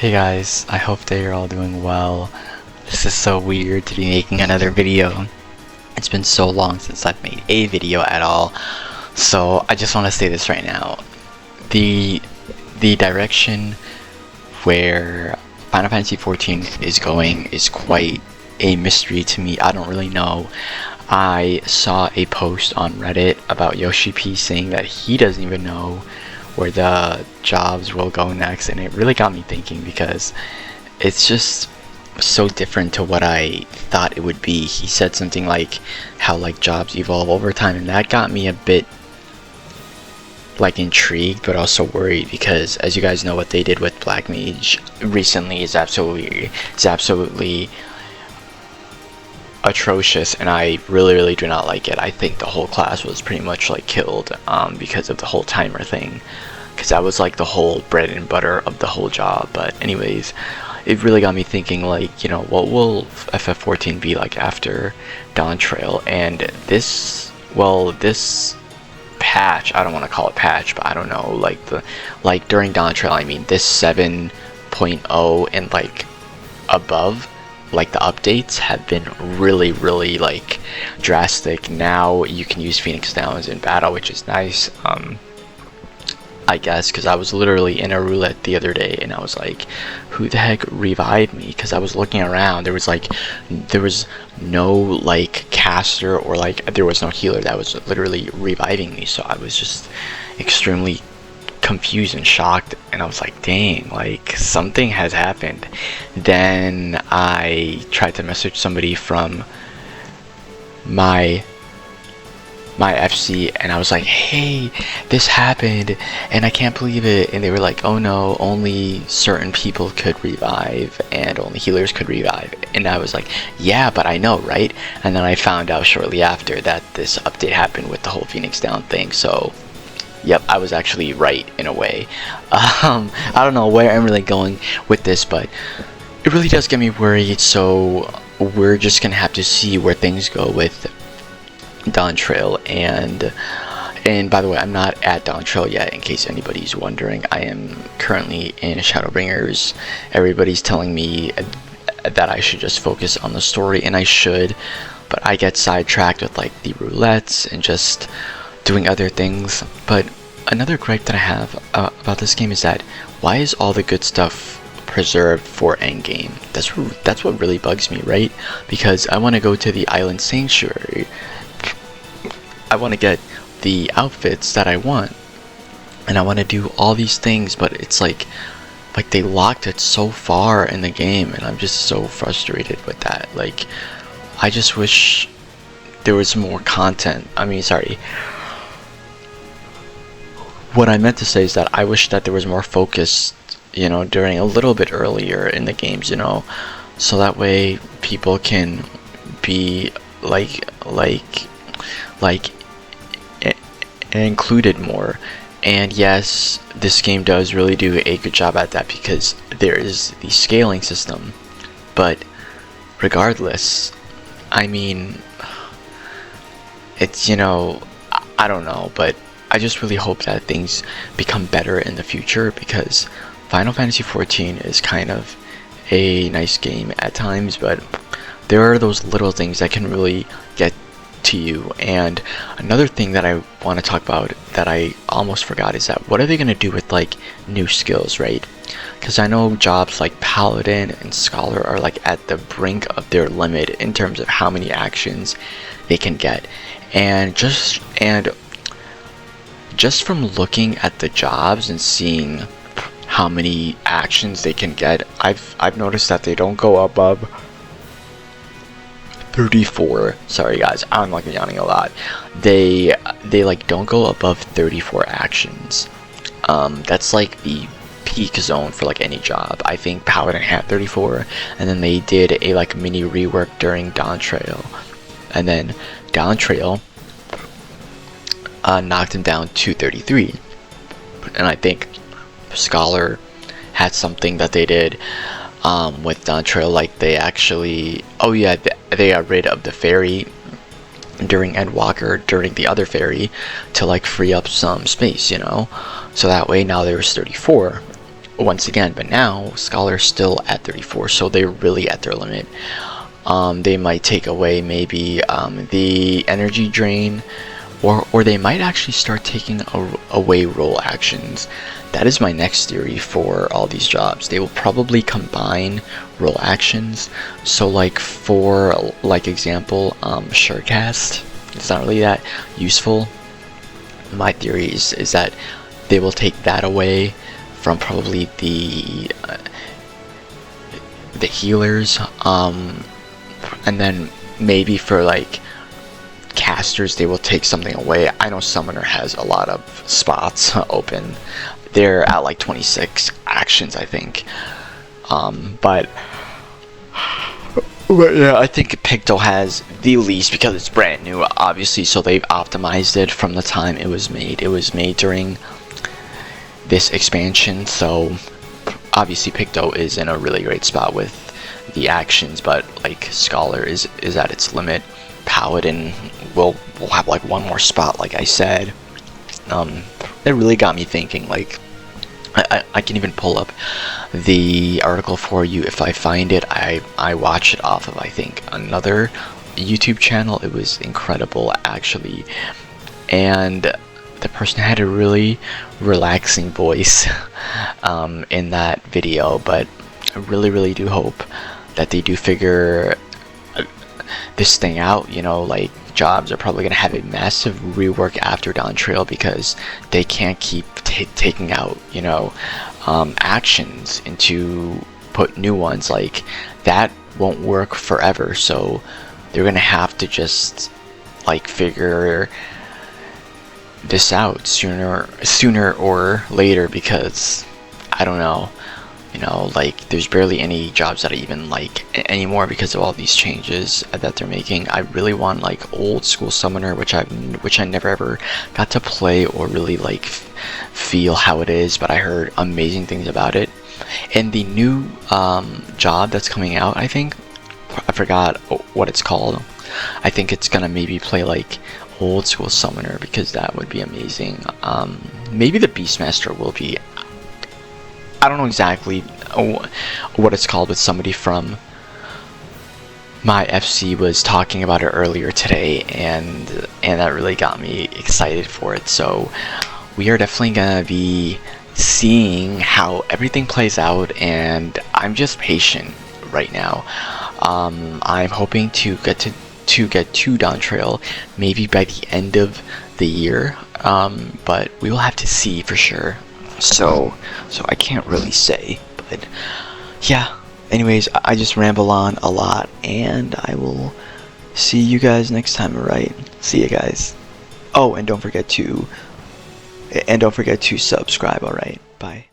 Hey guys, I hope that you're all doing well. This is so weird to be making another video. It's been so long since I've made a video at all, so I just want to say this right now. The direction where Final Fantasy XIV is going is quite a mystery to me. I don't really know. I saw a post on Reddit about Yoshi P saying that he doesn't even know where the jobs will go next, and it really got me thinking because it's just so different to what I thought it would be. He said something like how jobs evolve over time, and that got me a bit intrigued but also worried, because as you guys know, what they did with Black Mage recently is absolutely atrocious, and I really do not like it. I think the whole class was pretty much killed because of the whole timer thing, because that was the whole bread and butter of the whole job. But anyways, it really got me thinking, what will FF14 be like after Dawn Trail? And this patch, I don't want to call it patch, but I don't know, during Dawn Trail, I mean this 7.0 and above, the updates have been really drastic. Now you can use Phoenix Downs in battle, which is nice, I guess, because I was literally in a roulette the other day and I was like, who the heck revived me? Because I was looking around, there was no caster, or there was no healer that was literally reviving me. So I was just extremely confused and shocked, and I was like, dang, something has happened. Then I tried to message somebody from my FC, and I was like, hey, this happened and I can't believe it. And they were like, oh no, only certain people could revive and only healers could revive. And I was like, yeah, but I know, right? And then I found out shortly after that this update happened with the whole Phoenix Down thing. So yep, I was actually right in a way. I don't know where I'm really going with this, but it really does get me worried. So we're just gonna have to see where things go with Dawn Trail. And by the way, I'm not at Dawn Trail yet, in case anybody's wondering. I am currently in Shadowbringers. Everybody's telling me that I should just focus on the story, and I should, but I get sidetracked with the roulettes and just doing other things. But another gripe that I have about this game is that, why is all the good stuff preserved for endgame? That's what really bugs me, right? Because I want to go to the Island Sanctuary, I want to get the outfits that I want, and I want to do all these things, but it's like they locked it so far in the game, and I'm just so frustrated with that. I just wish there was more content. I mean, sorry, what I meant to say is that I wish that there was more focus, during a little bit earlier in the games, so that way people can be included more. And yes, this game does really do a good job at that, because there is the scaling system. But regardless, I mean, it's, I don't know, but I just really hope that things become better in the future, because Final Fantasy XIV is kind of a nice game at times, but there are those little things that can really get to you. And another thing that I want to talk about that I almost forgot is that, what are they going to do with new skills, right? Because I know jobs like Paladin and Scholar are at the brink of their limit in terms of how many actions they can get. And just from looking at the jobs and seeing how many actions they can get, I've noticed that they don't go above 34. Sorry guys, I'm yawning a lot. They don't go above 34 actions. That's the peak zone for any job. I think Paladin had 34, and then they did a mini rework during Dawn Trail, and then Dawn Trail knocked him down to 33. And I think Scholar had something that they did with Dawn Trail, they actually, oh yeah, they got rid of the fairy during Endwalker, during the other fairy, to free up some space, so that way now there's 34. once again. But now Scholar's still at 34, so they're really at their limit. They might take away maybe the energy drain, or they might actually start taking away roll actions. That is my next theory for all these jobs. They will probably combine roll actions. So like for like example, Surecast, it's not really that useful. My theory is that they will take that away from probably the healers, and then maybe for like casters they will take something away. I know Summoner has a lot of spots open. They're at like 26 actions, I think. But yeah, I think Picto has the least because it's brand new, obviously, so they've optimized it from the time it was made. It was made during this expansion, so obviously Picto is in a really great spot with the actions, but like Scholar is at its limit. Paladin will have like one more spot, like I said. It really got me thinking. Like I can even pull up the article for you if I find it. I watched it off of, I think, another YouTube channel. It was incredible, actually, and the person had a really relaxing voice in that video. But I really do hope that they do figure this thing out. You know, like jobs are probably going to have a massive rework after Dawntrail because they can't keep taking out, you know, actions into put new ones. Like that won't work forever, so they're going to have to just like figure this out sooner or later, because I don't know, you know, like there's barely any jobs that I even like anymore because of all these changes that they're making. I really want like old school Summoner, which I never ever got to play or really like feel how it is, but I heard amazing things about it. And the new job that's coming out, I think, I forgot what it's called. I think it's gonna maybe play like old school Summoner, because that would be amazing. Maybe the Beastmaster will be, I don't know exactly what it's called, but somebody from my FC was talking about it earlier today, and that really got me excited for it. So we are definitely gonna be seeing how everything plays out, and I'm just patient right now. I'm hoping to get to Dawntrail maybe by the end of the year, but we will have to see for sure. So I can't really say, but yeah. Anyways, I just ramble on a lot, and I will see you guys next time. Alright, see you guys. Oh, and don't forget to subscribe. Alright, bye.